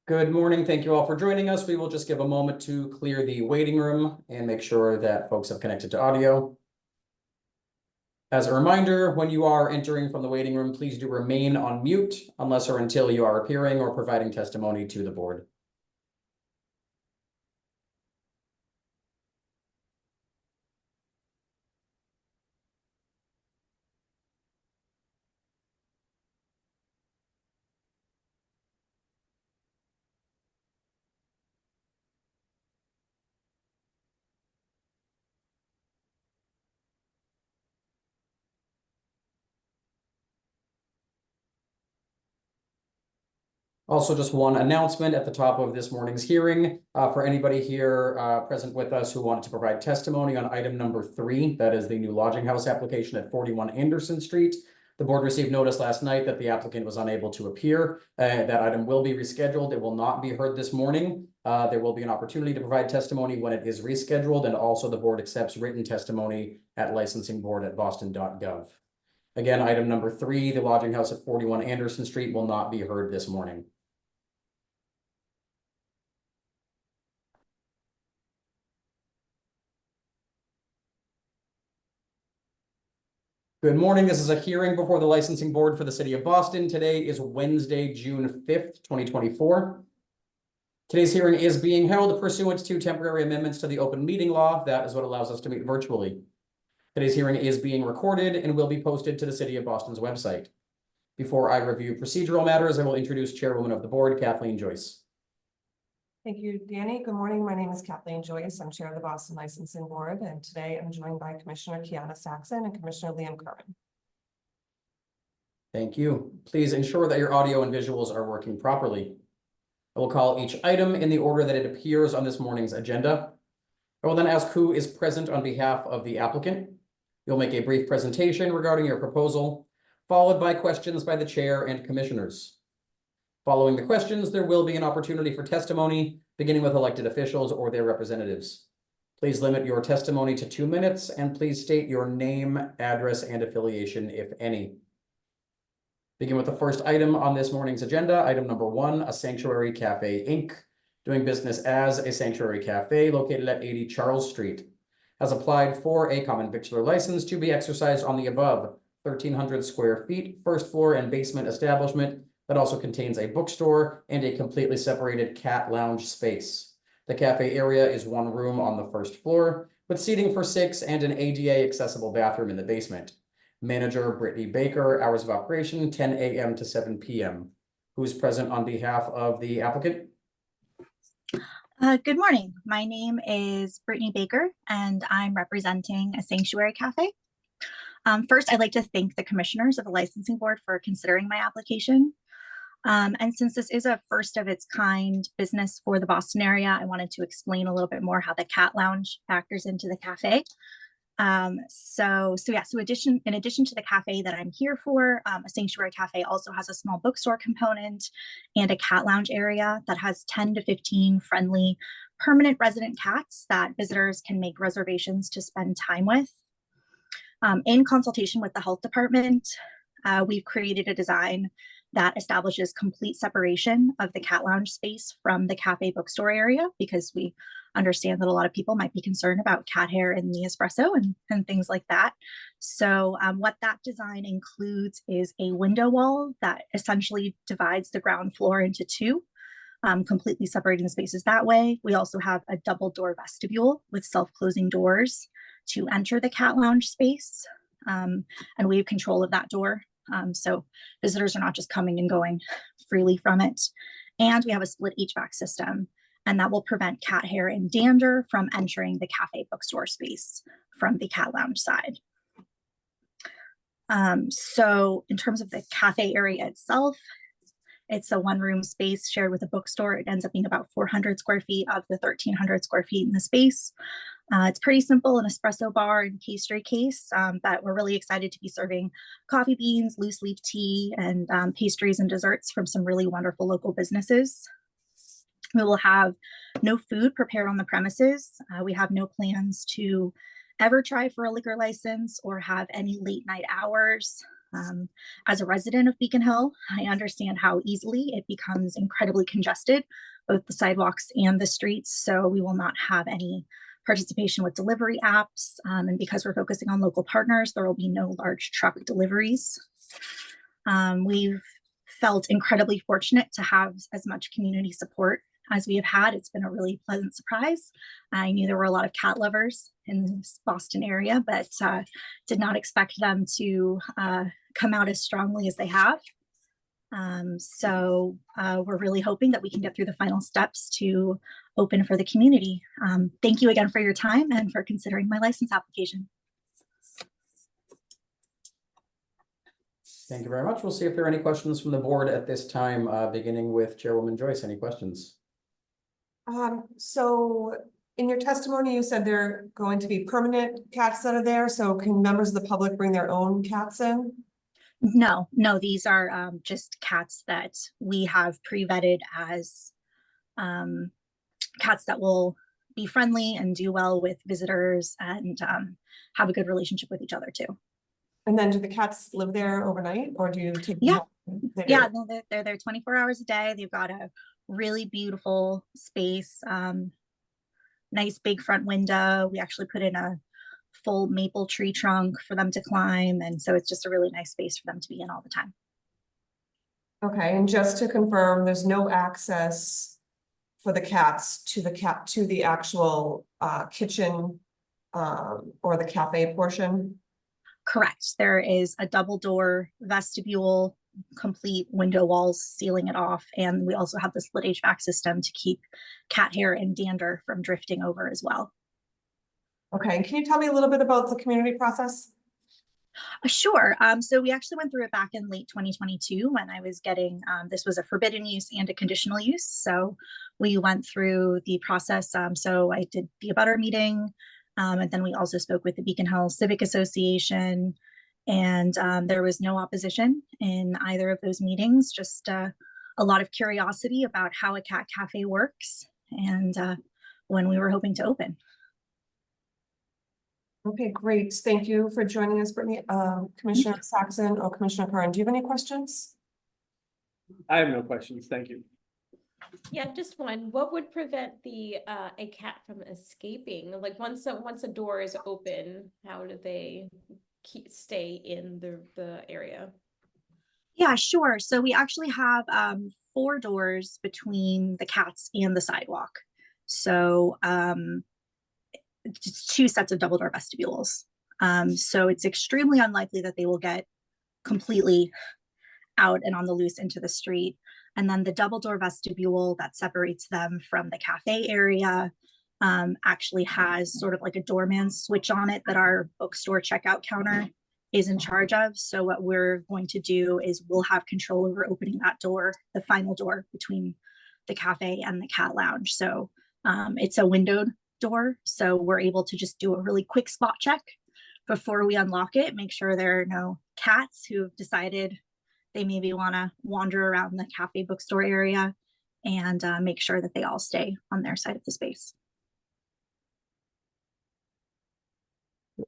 Good morning. Thank you all for joining us. We will just give a moment to clear the waiting room and make sure that folks have connected to audio. As a reminder, when you are entering from the waiting room, please do remain on mute unless or until you are appearing or providing testimony to the board. Also, just one announcement at the top of this morning's hearing for anybody here present with us who wanted to provide testimony on item number 3, that is the new lodging house application at 41 Anderson Street. The board received notice last night that the applicant was unable to appear. That item will be rescheduled. It will not be heard this morning. There will be an opportunity to provide testimony when it is rescheduled, and also the board accepts written testimony at licensingboard@boston.gov. Again, item number 3, the lodging house at 41 Anderson Street will not be heard this morning. Good morning. This is a hearing before the licensing board for the city of Boston. Today is Wednesday, June 5th, 2024. Today's hearing is being held pursuant to temporary amendments to the open meeting law. That is what allows us to meet virtually. Today's hearing is being recorded and will be posted to the city of Boston's website. Before I review procedural matters, I will introduce Chairwoman of the board, Kathleen Joyce. Thank you, Danny. Good morning. My name is Kathleen Joyce. I'm chair of the Boston Licensing Board, and today I'm joined by Commissioner Kiana Saxon and Commissioner Liam Kerman. Thank you. Please ensure that your audio and visuals are working properly. I will call each item in the order that it appears on this morning's agenda. I will then ask who is present on behalf of the applicant. You'll make a brief presentation regarding your proposal, followed by questions by the chair and commissioners. Following the questions, there will be an opportunity for testimony, beginning with elected officials or their representatives. Please limit your testimony to 2 minutes, and please state your name, address, and affiliation, if any. Begin with the first item on this morning's agenda, item number 1, a Sanctuary Cafe, Inc., doing business as a Sanctuary Cafe located at 80 Charles Street, has applied for a common victular license to be exercised on the above 1,300 square feet, first floor and basement establishment that also contains a bookstore and a completely separated cat lounge space. The cafe area is 1 room on the first floor with seating for 6 and an ADA accessible bathroom in the basement. Manager Brittany Baker, hours of operation 10 a.m. to 7 p.m. Who's present on behalf of the applicant? Good morning. My name is Brittany Baker, and I'm representing a Sanctuary Cafe. First, I'd like to thank the commissioners of the licensing board for considering my application. And since this is a first of its kind business for the Boston area, I wanted to explain a little bit more how the cat lounge factors into the cafe. In addition to the cafe that I'm here for, a Sanctuary Cafe also has a small bookstore component and a cat lounge area that has 10 to 15 friendly permanent resident cats that visitors can make reservations to spend time with. In consultation with the health department, we've created a design that establishes complete separation of the cat lounge space from the cafe bookstore area, because we understand that a lot of people might be concerned about cat hair in the espresso and things like that. So what that design includes is a window wall that essentially divides the ground floor into 2, completely separating the spaces that way. We also have a double door vestibule with self-closing doors to enter the cat lounge space, and we have control of that door. So visitors are not just coming and going freely from it. And we have a split HVAC system, and that will prevent cat hair and dander from entering the cafe bookstore space from the cat lounge side. So in terms of the cafe area itself, it's a 1-room space shared with a bookstore. It ends up being about 400 square feet of the 1,300 square feet in the space. It's pretty simple, an espresso bar and pastry case, but we're really excited to be serving coffee beans, loose leaf tea, and pastries and desserts from some really wonderful local businesses. We will have no food prepared on the premises. We have no plans to ever try for a liquor license or have any late night hours. As a resident of Beacon Hill, I understand how easily it becomes incredibly congested, both the sidewalks and the streets. So we will not have any participation with delivery apps. And because we're focusing on local partners, there will be no large truck deliveries. We've felt incredibly fortunate to have as much community support as we have had. It's been a really pleasant surprise. I knew there were a lot of cat lovers in this Boston area, but did not expect them to come out as strongly as they have. So we're really hoping that we can get through the final steps to open for the community. Thank you again for your time and for considering my license application. Thank you very much. We'll see if there are any questions from the board at this time, beginning with Chairwoman Joyce. Any questions? So in your testimony, you said there are going to be permanent cats that are there. So can members of the public bring their own cats in? No, these are just cats that we have pre-vetted as cats that will be friendly and do well with visitors and have a good relationship with each other too. And then do the cats live there overnight, or do you take them Yeah. home? They do. Yeah, no, they're there 24 hours a day. They've got a really beautiful space, nice big front window. We actually put in a full maple tree trunk for them to climb. And so it's just a really nice space for them to be in all the time. Okay, and just to confirm, there's no access for the cats to the actual kitchen or the cafe portion? Correct. There is a double door vestibule, complete window walls sealing it off. And we also have the split HVAC system to keep cat hair and dander from drifting over as well. Okay, and can you tell me a little bit about the community process? Sure. So we actually went through it back in late 2022 when I was getting, this was a forbidden use and a conditional use. So we went through the process. So I did the abutter meeting, and then we also spoke with the Beacon Hill Civic Association, and there was no opposition in either of those meetings, just a lot of curiosity about how a cat cafe works and when we were hoping to open. Okay, great. Thank you for joining us, Brittany. Commissioner Saxon or Commissioner Curran, do you have any questions? I have no questions. Thank you. Yeah, just one. What would prevent a cat from escaping? Like once a door is open, how do they stay in the area? Yeah, sure. So we actually have 4 doors between the cats and the sidewalk. So just 2 sets of double door vestibules. So it's extremely unlikely that they will get completely out and on the loose into the street. And then the double door vestibule that separates them from the cafe area actually has sort of like a doorman switch on it that our bookstore checkout counter is in charge of. So what we're going to do is we'll have control over opening that door, the final door between the cafe and the cat lounge. So it's a windowed door. So we're able to just do a really quick spot check before we unlock it, make sure there are no cats who've decided they maybe want to wander around the cafe bookstore area, and make sure that they all stay on their side of the space.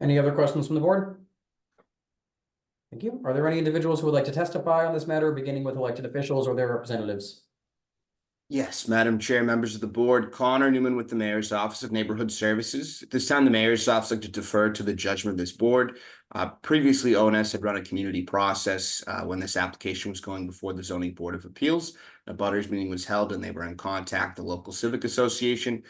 Any other questions from the board? Thank you. Are there any individuals who would like to testify on this matter, beginning with elected officials or their representatives? Yes, Madam Chair, members of the board, Connor Newman with the Mayor's Office of Neighborhood Services. At this time, the Mayor's Office would like to defer to the judgment of this board. Previously, ONS had run a community process when this application was going before the Zoning Board of Appeals. A butters meeting was held and they were in contact, the local civic association.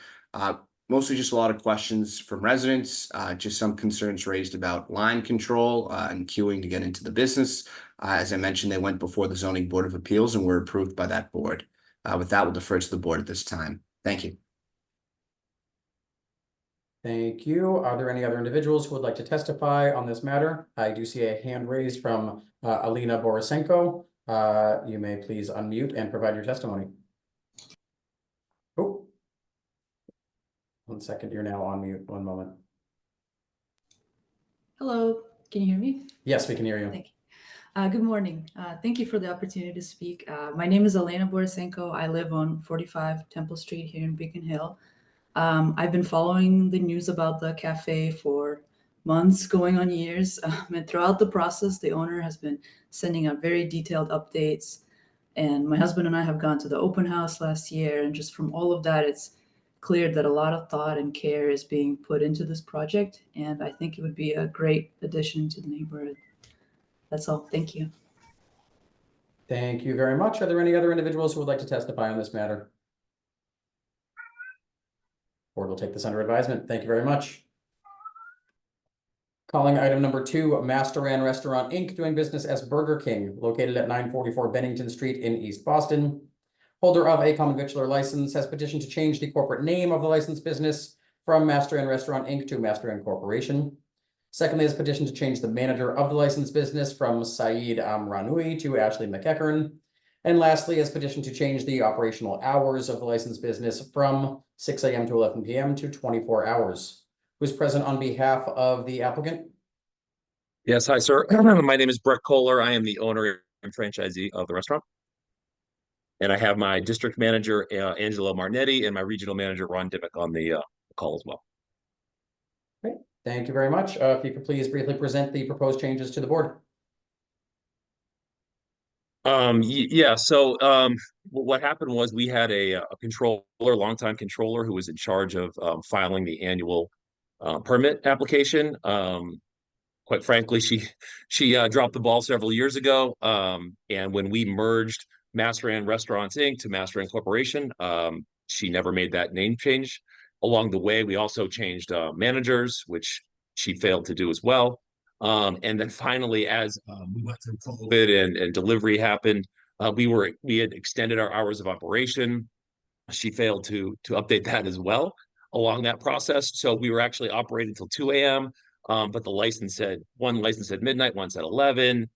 Mostly just a lot of questions from residents, just some concerns raised about line control and queuing to get into the business. As I mentioned, they went before the Zoning Board of Appeals and were approved by that board. With that, we'll defer to the board at this time. Thank you. Thank you. Are there any other individuals who would like to testify on this matter? I do see a hand raised from Alina Borisenko. You may please unmute and provide your testimony. Oh. 1 second, you're now on mute. 1 moment. Hello, can you hear me? Yes, we can hear you. Thank you. Good morning. Thank you for the opportunity to speak. My name is Elena Borisenko. I live on 45 Temple Street here in Beacon Hill. I've been following the news about the cafe for months, going on years. And throughout the process, the owner has been sending out very detailed updates. And my husband and I have gone to the open house last year. And just from all of that, it's clear that a lot of thought and care is being put into this project. And I think it would be a great addition to the neighborhood. That's all. Thank you. Thank you very much. Are there any other individuals who would like to testify on this matter? Board will take this under advisement. Thank you very much. Calling item number 2, Masteran Restaurant Inc., doing business as Burger King, located at 944 Bennington Street in East Boston. Holder of a common victular license has petitioned to change the corporate name of the licensed business from Masteran Restaurant Inc. to Masteran Corporation. Secondly, has petitioned to change the manager of the licensed business from Saeed Amranui to Ashley McEachern. And lastly, has petitioned to change the operational hours of the licensed business from 6 a.m. to 11 p.m. to 24 hours. Who's present on behalf of the applicant? Yes, hi, sir. My name is Brett Kohler. I am the owner and franchisee of the restaurant. And I have my district manager, Angelo Marnetti, and my regional manager, Ron Dimick, on the call as well. Great. Thank you very much. If you could please briefly present the proposed changes to the board. Yeah, so what happened was we had a controller, longtime controller, who was in charge of filing the annual permit application. Quite frankly, she dropped the ball several years ago. And when we merged Masteran Restaurants Inc. to Masteran Corporation, she never made that name change. Along the way, we also changed managers, which she failed to do as well. And then finally, as we went through COVID and delivery happened, we had extended our hours of operation. She failed to update that as well along that process. So we were actually operating until 2 a.m. But the license said one license said midnight, one said 11.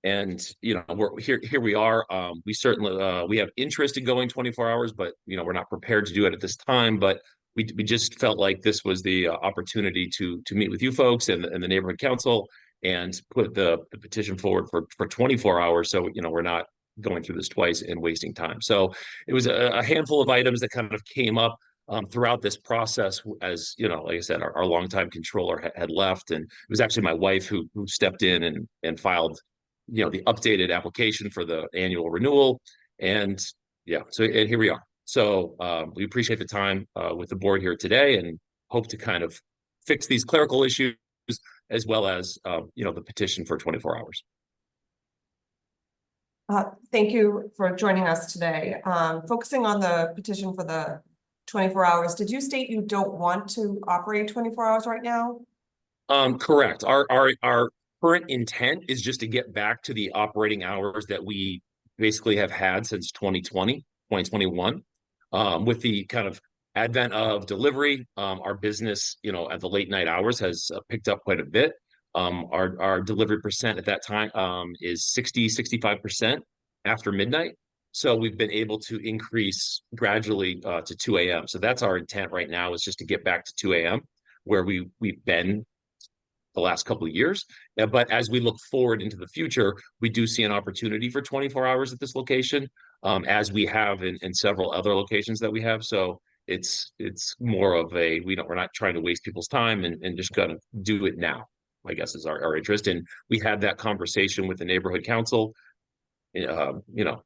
And we're here we are. We certainly we have interest in going 24 hours, but we're not prepared to do it at this time. But we just felt like this was the opportunity to meet with you folks and the neighborhood council and put the petition forward for 24 hours. So we're not going through this twice and wasting time. So it was a handful of items that kind of came up throughout this process. As like I said, our longtime controller had left, and it was actually my wife who stepped in and filed the updated application for the annual renewal. And and here we are. So we appreciate the time with the board here today and hope to kind of fix these clerical issues as well as the petition for 24 hours. Thank you for joining us today. Focusing on the petition for the 24 hours, did you state you don't want to operate 24 hours right now? Correct. Our current intent is just to get back to the operating hours that we basically have had since 2021. With the kind of advent of delivery, our business, at the late night hours has picked up quite a bit. Our delivery percent at that time is 65% after midnight. So we've been able to increase gradually to 2 a.m. So that's our intent right now, is just to get back to 2 a.m. where we've been the last couple of years. But as we look forward into the future, we do see an opportunity for 24 hours at this location, as we have in several other locations that we have. So it's more of we're not trying to waste people's time and just gonna do it now, I guess, is our interest. And we had that conversation with the neighborhood council,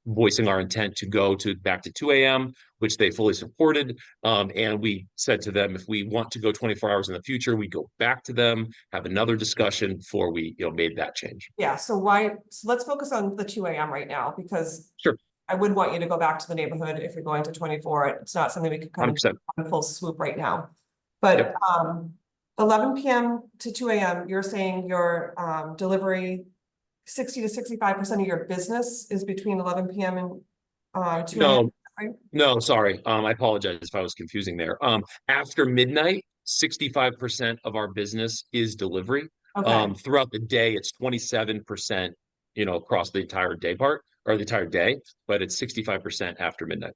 voicing our intent to go back to 2 a.m., which they fully supported. And we said to them, if we want to go 24 hours in the future, we go back to them, have another discussion before we made that change. Yeah, so let's focus on the 2 a.m. right now, because Sure. I would want you to go back to the neighborhood if you're going to 24. It's not something we could kind 100%. of on full swoop right now. But 11 p.m. to 2 a.m., you're saying your delivery 60 to 65% of your business is between 11 p.m. and 2 a.m. Right? No, sorry. I apologize if I was confusing there. After midnight, 65% of our business is delivery. Okay. Throughout the day, it's 27%, across the entire day part or the entire day, but it's 65% after midnight.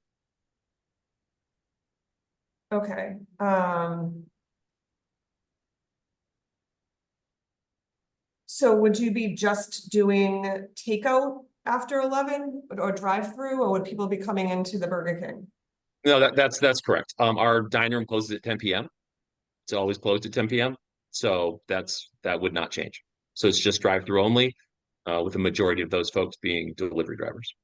Okay. So would you be just doing takeout after 11 or drive-through, or would people be coming into the Burger King? No, that's correct. Our dining room closes at 10 p.m. It's always closed at 10 p.m. So that would not change. So it's just drive-through only, with the majority of those folks being delivery drivers.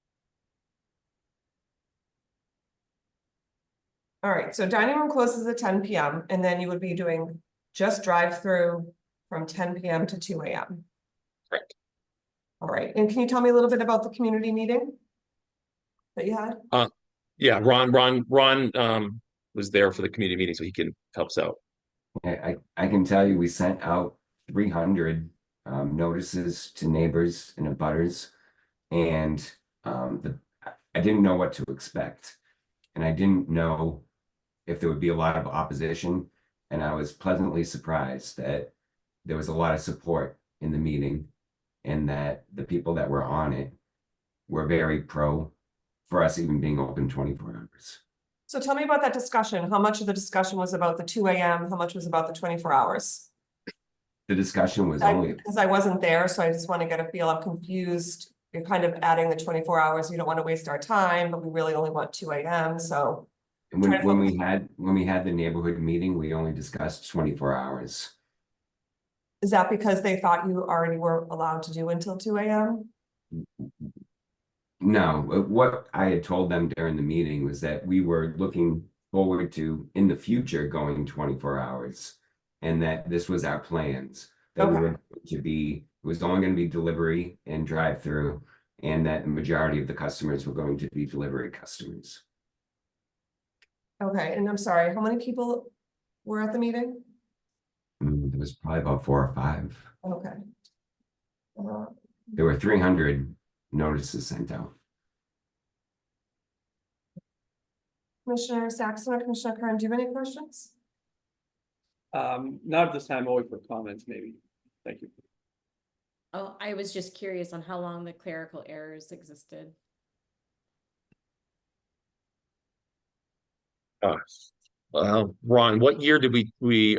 All right, so dining room closes at 10 PM and then you would be doing just drive-through from 10 PM to 2 AM. Correct. All right, and can you tell me a little bit about the community meeting that you had? Yeah, Ron was there for the community meeting, so he can help us out. I can tell you, we sent out 300 notices to neighbors and abutters, and I didn't know what to expect, and I didn't know if there would be a lot of opposition, and I was pleasantly surprised that there was a lot of support in the meeting, and that the people that were on it were very pro for us even being open 24 hours. So tell me about that discussion. How much of the discussion was about the 2 AM? How much was about the 24 hours? The discussion was only, Because I wasn't there, so I just want to get a feel. I'm confused. You're kind of adding the 24 hours. You don't want to waste our time, but we really only want 2 AM, so. when we had the neighborhood meeting, we only discussed 24 hours. Is that because they thought you already were allowed to do until 2 AM? No, what I had told them during the meeting was that we were looking forward to, in the future, going 24 hours. And that this was our plans, that we Okay. were going to be, it was only going to be delivery and drive-through, and that the majority of the customers were going to be delivery customers. Okay, and I'm sorry, how many people were at the meeting? There was probably about 4 or 5. Okay. There were 300 notices sent out. Commissioner Saxon or Commissioner Kern, do you have any questions? Not at this time, I'll wait for comments, maybe. Thank you. Oh, I was just curious on how long the clerical errors existed. Ron, what year did we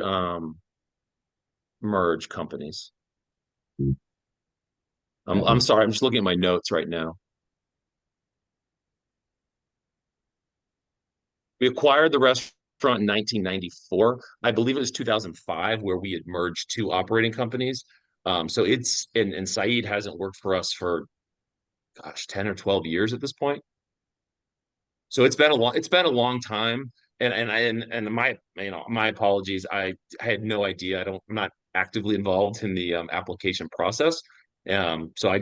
merge companies? I'm sorry, I'm just looking at my notes right now. We acquired the restaurant in 1994. I believe it was 2005 where we had merged 2 operating companies. So it's and Saeed hasn't worked for us for, gosh, 10 or 12 years at this point. So it's been a long time. And my apologies. I had no idea. I'm not actively involved in the application process. So I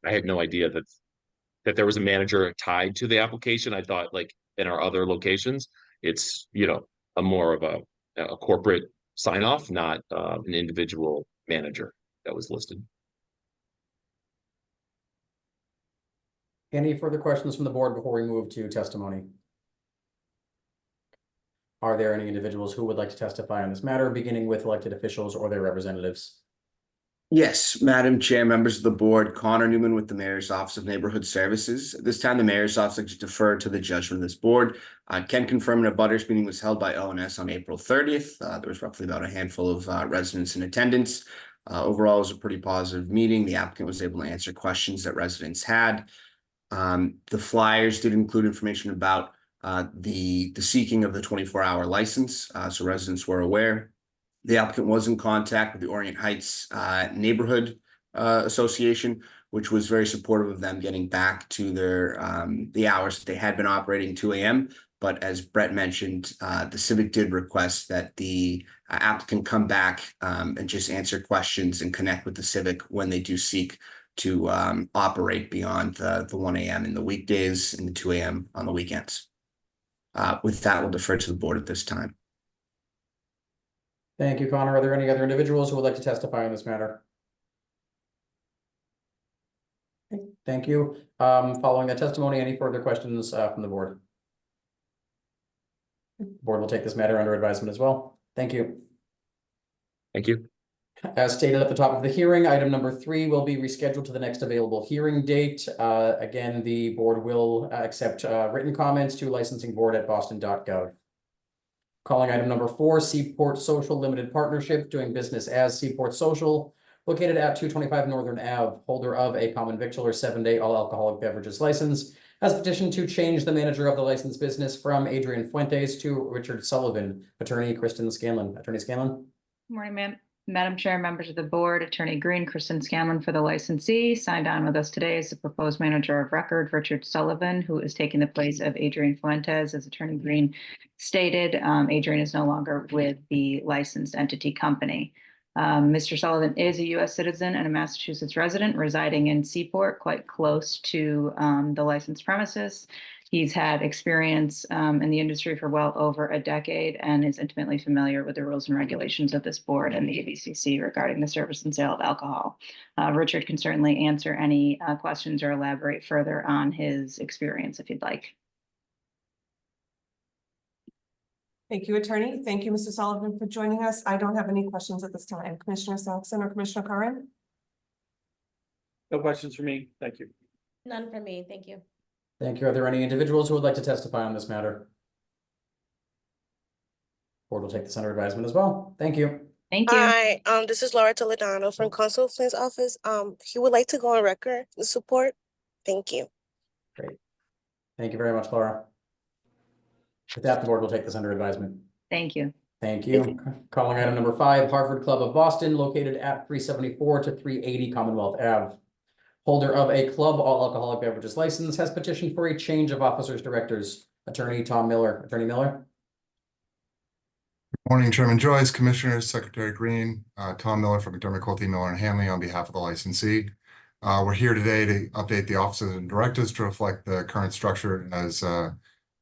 had no idea that there was a manager tied to the application. I thought, like in our other locations, it's a more of a corporate sign off, not an individual manager that was listed. Any further questions from the board before we move to testimony? Are there any individuals who would like to testify on this matter, beginning with elected officials or their representatives? Yes, Madam Chair, members of the board, Connor Newman with the Mayor's Office of Neighborhood Services. At this time, the Mayor's Office likes to defer to the judgment of this board. I can confirm an abutters meeting was held by ONS on April 30th. There was roughly about a handful of residents in attendance. Overall, it was a pretty positive meeting. The applicant was able to answer questions that residents had. The flyers did include information about the seeking of the 24-hour license, so residents were aware. The applicant was in contact with the Orient Heights Neighborhood Association, which was very supportive of them getting back to their the hours that they had been operating 2 AM. But as Brett mentioned, the Civic did request that the applicant come back and just answer questions and connect with the Civic when they do seek to operate beyond the 1 AM in the weekdays and the 2 AM on the weekends. With that, we'll defer to the board at this time. Thank you, Connor. Are there any other individuals who would like to testify on this matter? Okay, thank you. Following that testimony, any further questions from the board? Board will take this matter under advisement as well. Thank you. Thank you. As stated at the top of the hearing, item number 3 will be rescheduled to the next available hearing date. Again, the board will accept written comments to licensingboard@boston.gov. Calling item number 4, Seaport Social Limited Partnership, doing business as Seaport Social, located at 225 Northern Ave, holder of a common victualler 7-day all alcoholic beverages license, has petitioned to change the manager of the licensed business from Adrian Fuentes to Richard Sullivan. Attorney Kristen Scanlon. Attorney Scanlon. Good morning, ma'am. Madam Chair, members of the board, Attorney Green, Kristen Scanlon for the licensee. Signed on with us today is the proposed manager of record, Richard Sullivan, who is taking the place of Adrian Fuentes. As Attorney Green stated, Adrian is no longer with the licensed entity company. Mr. Sullivan is a U.S. citizen and a Massachusetts resident residing in Seaport, quite close to the licensed premises. He's had experience in the industry for well over a decade and is intimately familiar with the rules and regulations of this board and the ABCC regarding the service and sale of alcohol. Richard can certainly answer any questions or elaborate further on his experience if you'd like. Thank you, attorney. Thank you, Mr. Sullivan, for joining us. I don't have any questions at this time. Commissioner Saxon or Commissioner Curran? No questions for me. Thank you. None for me, thank you. Thank you. Are there any individuals who would like to testify on this matter? Board will take this under advisement as well. Thank you. Thank you. Hi, this is Laura Toledano from Consul Flynn's office. He would like to go on record the support. Thank you. Great. Thank you very much, Laura. With that, the board will take this under advisement. Thank you. Thank you. Calling item number 5, Harvard Club of Boston, located at 374 to 380 Commonwealth Ave. Holder of a club all alcoholic beverages license has petitioned for a change of officers directors. Attorney Tom Miller. Attorney Miller. Morning, Chairman Joyce, Commissioners, Secretary Green, Tom Miller from McDermott, Quilty, Miller and Hanley on behalf of the licensee. We're here today to update the officers and directors to reflect the current structure as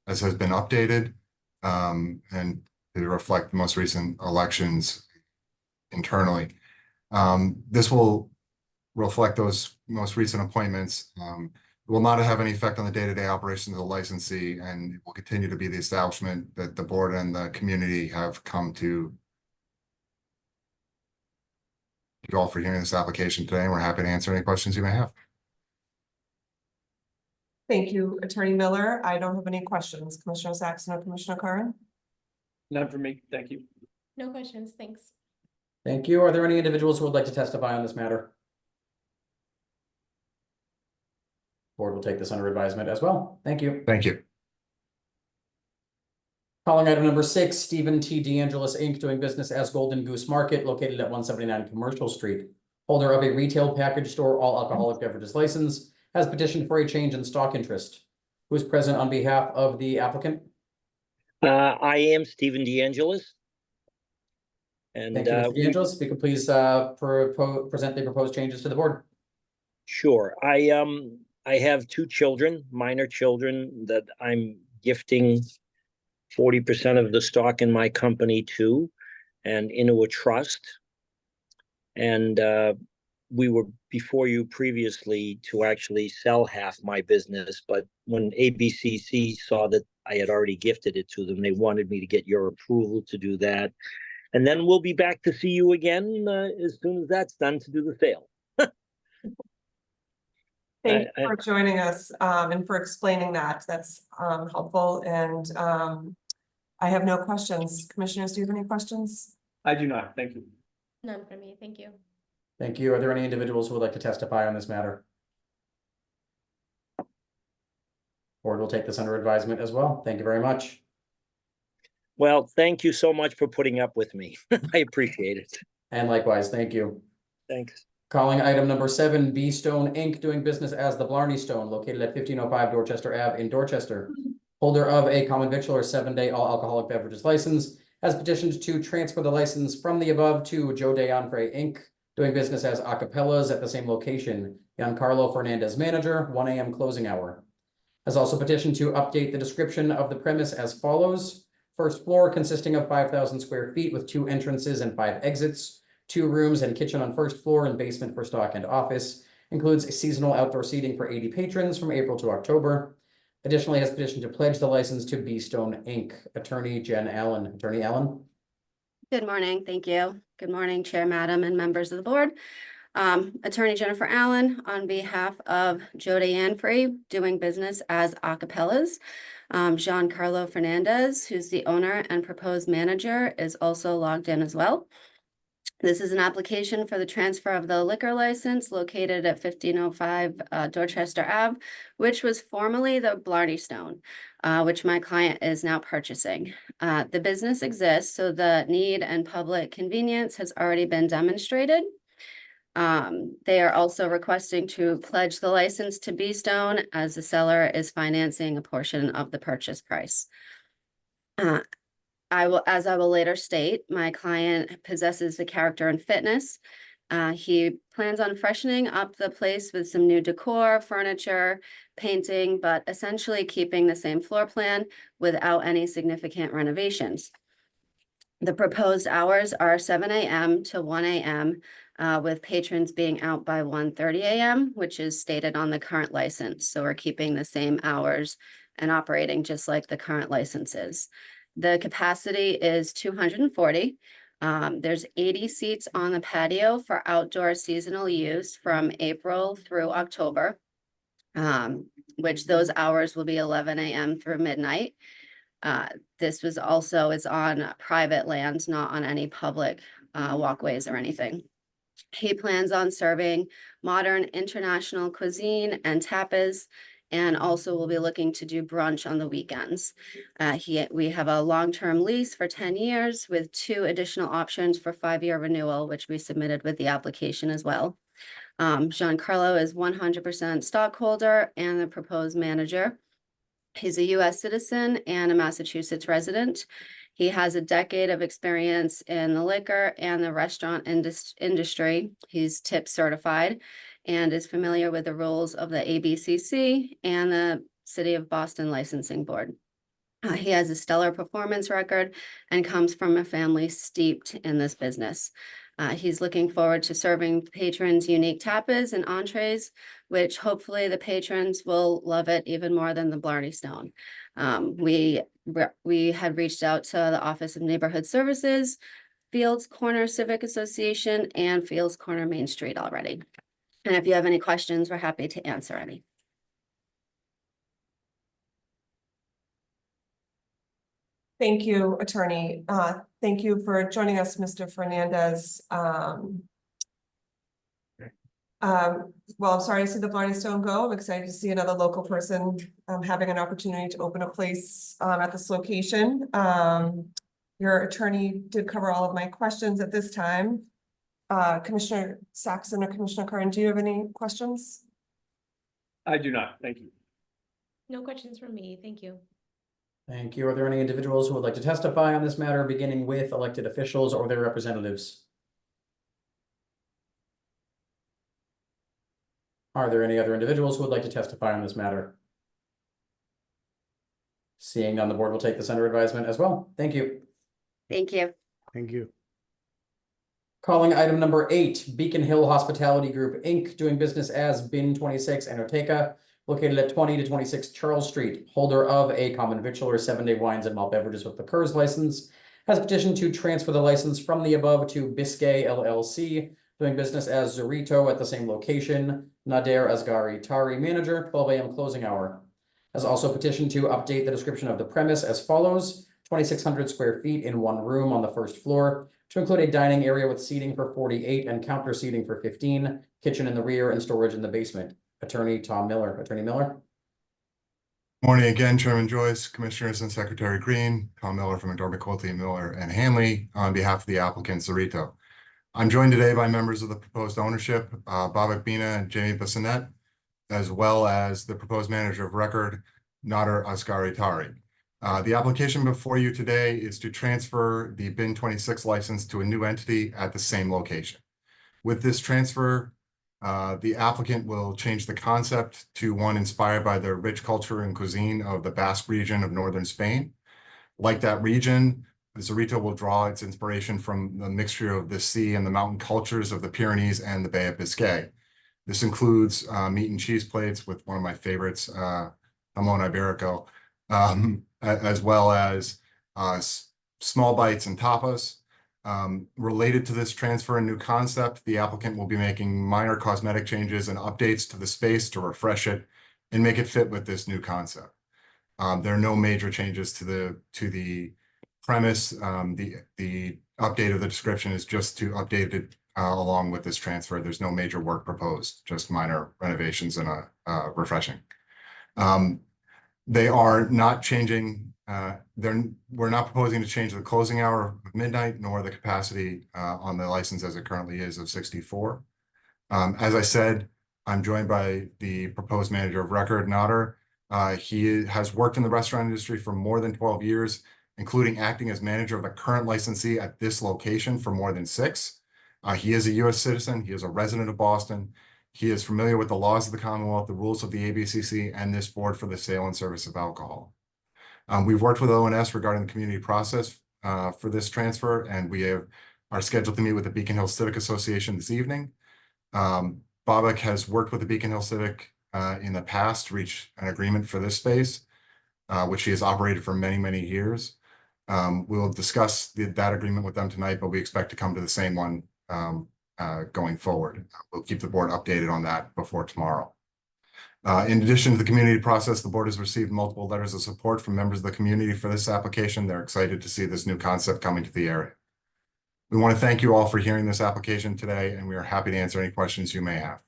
has been updated, and to reflect the most recent elections internally. This will reflect those most recent appointments. It will not have any effect on the day-to-day operations of the licensee, and it will continue to be the establishment that the board and the community have come to. Thank you all for hearing this application today, and we're happy to answer any questions you may have. Thank you, Attorney Miller. I don't have any questions. Commissioner Saxon or Commissioner Curran? None for me. Thank you. No questions, thanks. Thank you. Are there any individuals who would like to testify on this matter? Board will take this under advisement as well. Thank you. Thank you. Calling item number 6, Stephen T. DeAngelis Inc. doing business as Golden Goose Market located at 179 Commercial Street. Holder of a retail package store all alcoholic beverages license has petitioned for a change in stock interest. Who is present on behalf of the applicant? I am Stephen DeAngelis. And Thank you, Mr. DeAngelis. If you could please present the proposed changes to the board. Sure. I have 2 children, minor children, that I'm gifting 40% of the stock in my company to and into a trust. And we were before you previously to actually sell half my business, but when ABCC saw that I had already gifted it to them, they wanted me to get your approval to do that. And then we'll be back to see you again as soon as that's done to do the sale. Thank you for joining us and for explaining that. That's helpful. And I have no questions. Commissioners, do you have any questions? I do not. Thank you. None for me, thank you. Thank you. Are there any individuals who would like to testify on this matter? Board will take this under advisement as well. Thank you very much. Well, thank you so much for putting up with me. I appreciate it. And likewise, thank you. Thanks. Calling item number 7, B Stone Inc. doing business as the Blarney Stone located at 1505 Dorchester Ave in Dorchester. Holder of a common victualler 7-day all alcoholic beverages license has petitioned to transfer the license from the above to Joe DeAnfray Inc. doing business as Acapellas at the same location. Giancarlo Fernandez manager, 1 a.m. closing hour. Has also petitioned to update the description of the premise as follows. First floor consisting of 5,000 square feet with 2 entrances and 5 exits. 2 rooms and kitchen on first floor and basement for stock and office. Includes seasonal outdoor seating for 80 patrons from April to October. Additionally, has petitioned to pledge the license to B Stone Inc. Attorney Jen Allen. Attorney Allen. Good morning. Thank you. Good morning, Chair, Madam, and members of the board. Attorney Jennifer Allen on behalf of Joe DeAnfray doing business as Acapellas. Giancarlo Fernandez, who's the owner and proposed manager, is also logged in as well. This is an application for the transfer of the liquor license located at 1505 Dorchester Ave, which was formerly the Blarney Stone. which my client is now purchasing. The business exists, so the need and public convenience has already been demonstrated. They are also requesting to pledge the license to B-Stone as the seller is financing a portion of the purchase price. As I will later state, my client possesses the character and fitness. He plans on freshening up the place with some new decor, furniture, painting, but essentially keeping the same floor plan without any significant renovations. The proposed hours are 7 a.m. to 1 a.m., with patrons being out by 1:30 a.m., which is stated on the current license. So we're keeping the same hours and operating just like the current license is. The capacity is 240. There's 80 seats on the patio for outdoor seasonal use from April through October, which those hours will be 11 a.m. through midnight. This is on private land, not on any public walkways or anything. He plans on serving modern international cuisine and tapas, and also will be looking to do brunch on the weekends. We have a long-term lease for 10 years with 2 additional options for 5-year renewal, which we submitted with the application as well. Giancarlo is 100% stockholder and the proposed manager. He's a U.S. citizen and a Massachusetts resident. He has a decade of experience in the liquor and the restaurant industry. He's tip certified and is familiar with the rules of the ABCC and the City of Boston Licensing Board. He has a stellar performance record and comes from a family steeped in this business. He's looking forward to serving patrons unique tapas and entrees, which hopefully the patrons will love it even more than the Blarney Stone. We had reached out to the Office of Neighborhood Services, Fields Corner Civic Association, and Fields Corner Main Street already. And if you have any questions, we're happy to answer any. Thank you, attorney. Thank you for joining us, Mr. Fernandez. Well, I'm sorry to see the Blarney Stone go. I'm excited to see another local person having an opportunity to open a place at this location. Your attorney did cover all of my questions at this time. Commissioner Saxon or Commissioner Curran, do you have any questions? I do not. Thank you. No questions from me. Thank you. Thank you. Are there any individuals who would like to testify on this matter, beginning with elected officials or their representatives? Are there any other individuals who would like to testify on this matter? Seeing none, the board will take this under advisement as well. Thank you. Thank you. Thank you. Calling item number 8, Beacon Hill Hospitality Group, Inc., doing business as Bin 26 Enoteca, located at 20 to 26 Charles Street, holder of a common victualler 7-day wines and malt beverages with liqueurs license, has petitioned to transfer the license from the above to Biscay LLC, doing business as Zorito at the same location, Nader Asghari Tari, manager, 12 a.m. closing hour. Has also petitioned to update the description of the premise as follows: 2,600 square feet in one room on the first floor, to include a dining area with seating for 48 and counter seating for 15, kitchen in the rear and storage in the basement. Attorney Tom Miller. Attorney Miller. Morning again, Chairman Joyce, Commissioners and Secretary Green, Tom Miller from McDermott, Quilty, Miller and Hanley on behalf of the applicant Zorito. I'm joined today by members of the proposed ownership, Babak Bina and Jamie Bissonette, as well as the proposed manager of record, Nader Asghari Tari. The application before you today is to transfer the Bin 26 license to a new entity at the same location. With this transfer, the applicant will change the concept to one inspired by the rich culture and cuisine of the Basque region of northern Spain. Like that region, Zorito will draw its inspiration from the mixture of the sea and the mountain cultures of the Pyrenees and the Bay of Biscay. This includes meat and cheese plates with one of my favorites, jamón ibérico, as well as small bites and tapas. Related to this transfer and new concept, the applicant will be making minor cosmetic changes and updates to the space to refresh it and make it fit with this new concept. There are no major changes to the premise. The update of the description is just to update it along with this transfer. There's no major work proposed, just minor renovations and refreshing. They are not changing, we're not proposing to change the closing hour of midnight nor the capacity on the license as it currently is of 64. As I said, I'm joined by the proposed manager of record, Nader. He has worked in the restaurant industry for more than 12 years, including acting as manager of the current licensee at this location for more than 6. He is a U.S. citizen. He is a resident of Boston. He is familiar with the laws of the Commonwealth, the rules of the ABCC, and this board for the sale and service of alcohol. We've worked with ONS regarding the community process for this transfer, and we are scheduled to meet with the Beacon Hill Civic Association this evening. Babak has worked with the Beacon Hill Civic in the past to reach an agreement for this space, which he has operated for many, many years. We'll discuss that agreement with them tonight, but we expect to come to the same one going forward. We'll keep the board updated on that before tomorrow. In addition to the community process, the board has received multiple letters of support from members of the community for this application. They're excited to see this new concept coming to the area. We want to thank you all for hearing this application today, and we are happy to answer any questions you may have.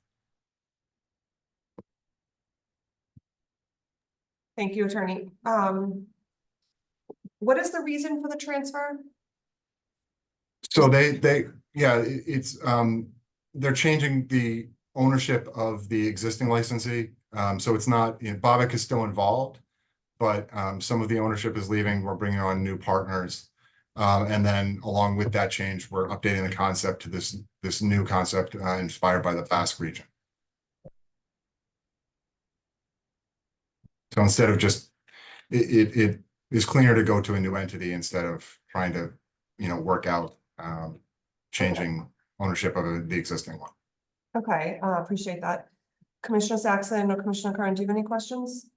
Thank you, attorney. What is the reason for the transfer? So they're changing the ownership of the existing licensee. So it's not, Babak is still involved, but some of the ownership is leaving. We're bringing on new partners. And then along with that change, we're updating the concept to this new concept inspired by the Basque region. So instead of just, it is cleaner to go to a new entity instead of trying to, work out changing ownership of the existing one. Okay, appreciate that. Commissioner Saxon or Commissioner Kern, do you have any questions?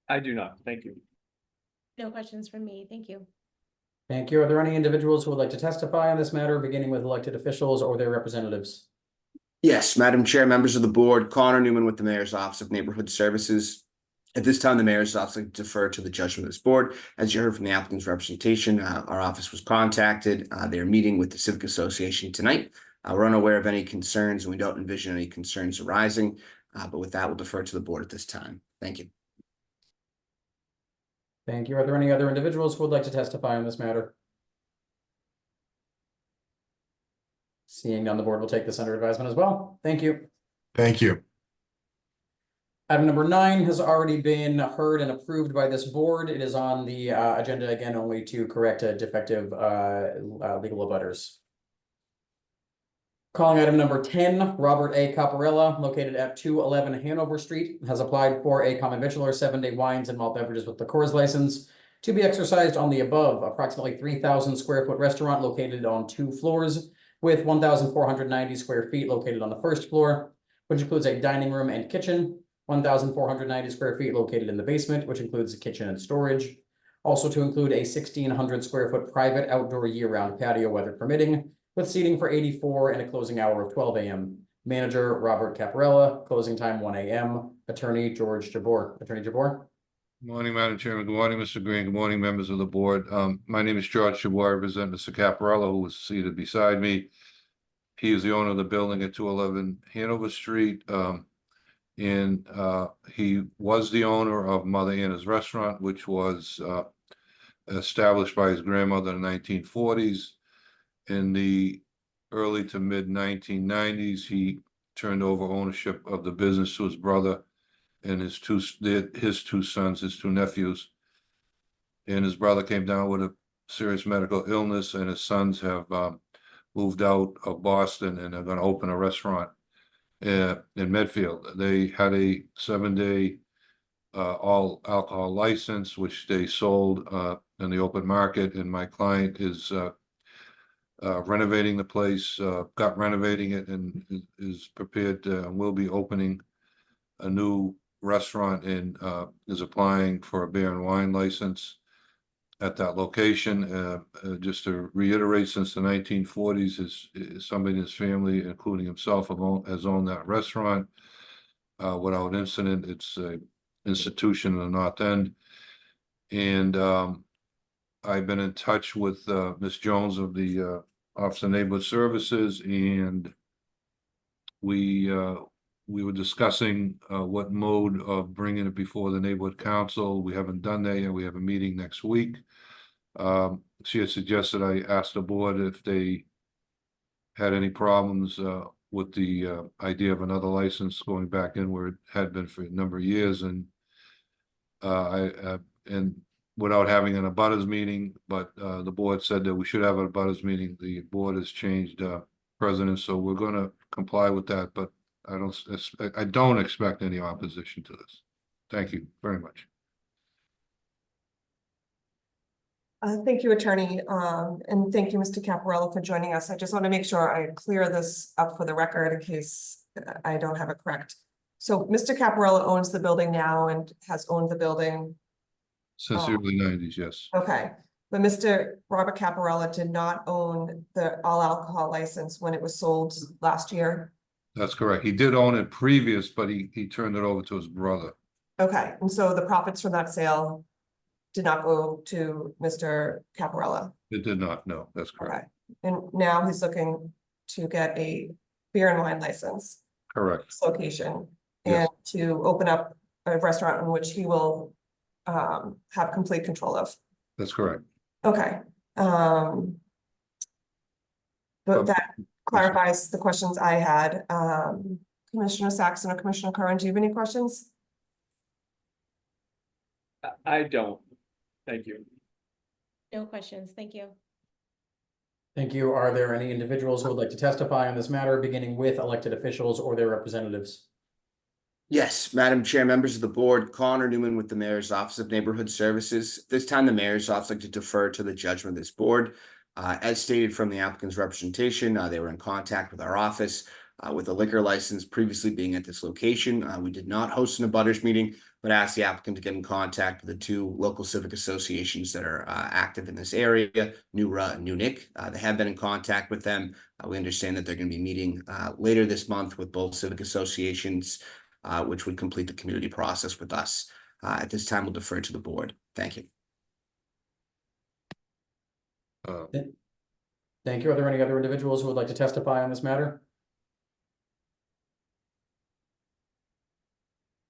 I do not. Thank you. No questions from me. Thank you. Thank you. Are there any individuals who would like to testify on this matter, beginning with elected officials or their representatives? Yes, Madam Chair, members of the board, Connor Newman with the Mayor's Office of Neighborhood Services. At this time, the Mayor's Office would defer to the judgment of this board. As you heard from the applicant's representation, our office was contacted. They are meeting with the Civic Association tonight. We're unaware of any concerns, and we don't envision any concerns arising. But with that, we'll defer to the board at this time. Thank you. Thank you. Are there any other individuals who would like to testify on this matter? Seeing none, the board will take this under advisement as well. Thank you. Thank you. Item number 9 has already been heard and approved by this board. It is on the agenda again only to correct a defective legal abutters. Calling item number 10, Robert A. Caparella, located at 211 Hanover Street, has applied for a common victualler 7-day wines and malt beverages with the Coors license to be exercised on the above approximately 3,000 square foot restaurant located on 2 floors with 1,490 square feet located on the first floor, which includes a dining room and kitchen, 1,490 square feet located in the basement, which includes a kitchen and storage. Also to include a 1,600 square foot private outdoor year-round patio, weather permitting, with seating for 84 and a closing hour of 12 a.m. Manager, Robert Caparella, closing time 1 a.m. Attorney, George Jabor. Attorney Jabor. Good morning, Madam Chairman. Good morning, Mr. Green. Good morning, members of the board. My name is George Jabor. I represent Mr. Caparella, who is seated beside me. He is the owner of the building at 211 Hanover Street. He was the owner of Mother Anna's Restaurant, which was established by his grandmother in the 1940s. In the early to mid 1990s, he turned over ownership of the business to his brother and his two sons, his 2 nephews. And his brother came down with a serious medical illness, and his sons have moved out of Boston and are going to open a restaurant in Medfield. They had a 7-day all alcohol license, which they sold in the open market, and my client is renovating the place, got renovating it, and is prepared to, will be opening a new restaurant and is applying for a beer and wine license at that location. Just to reiterate, since the 1940s, somebody in his family, including himself, has owned that restaurant without incident. It's an institution in the North End. And I've been in touch with Ms. Jones of the Office of Neighborhood Services, and we we were discussing what mode of bringing it before the neighborhood council. We haven't done that yet. We have a meeting next week. She had suggested I ask the board if they had any problems with the idea of another license going back in where it had been for a number of years, and and without having an abutters meeting, but the board said that we should have an abutters meeting. The board has changed president, so we're gonna comply with that, but I don't expect any opposition to this. Thank you very much. Thank you, attorney, and thank you, Mr. Caparella, for joining us. I just want to make sure I clear this up for the record in case I don't have it correct. So Mr. Caparella owns the building now and has owned the building. Since the early 90s, yes. Okay, but Mr. Robert Caparella did not own the all alcohol license when it was sold last year. That's correct. He did own it previous, but he turned it over to his brother. Okay, and so the profits from that sale did not go to Mr. Caparella. It did not, no, that's correct. Okay, and now he's looking to get a beer and wine license. Correct. Location, Yes. and to open up a restaurant in which he will have complete control of. That's correct. Okay. But that clarifies the questions I had. Commissioner Saxon or Commissioner Curran, do you have any questions? I don't. Thank you. No questions, thank you. Thank you. Are there any individuals who would like to testify on this matter, beginning with elected officials or their representatives? Yes, Madam Chair, members of the board, Connor Newman with the Mayor's Office of Neighborhood Services. This time, the Mayor's Office like to defer to the judgment of this board. As stated from the applicant's representation, they were in contact with our office with a liquor license previously being at this location. We did not host an abutters meeting, but asked the applicant to get in contact with the two local civic associations that are active in this area, New Ra and New Nick. They have been in contact with them. We understand that they're going to be meeting later this month with both civic associations, which would complete the community process with us. At this time, we'll defer to the board. Thank you. Thank you. Are there any other individuals who would like to testify on this matter?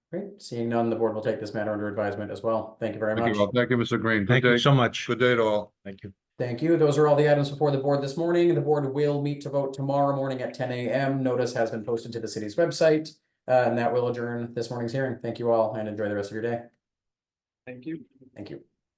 Great. Seeing none, the board will take this matter under advisement as well. Thank you very much. Thank you, Mr. Green. Thank you so much. Good day to all. Thank you. Thank you. Those are all the items before the board this morning. The board will meet to vote tomorrow morning at 10 a.m. Notice has been posted to the city's website, and that will adjourn this morning's hearing. Thank you all and enjoy the rest of your day. Thank you. Thank you.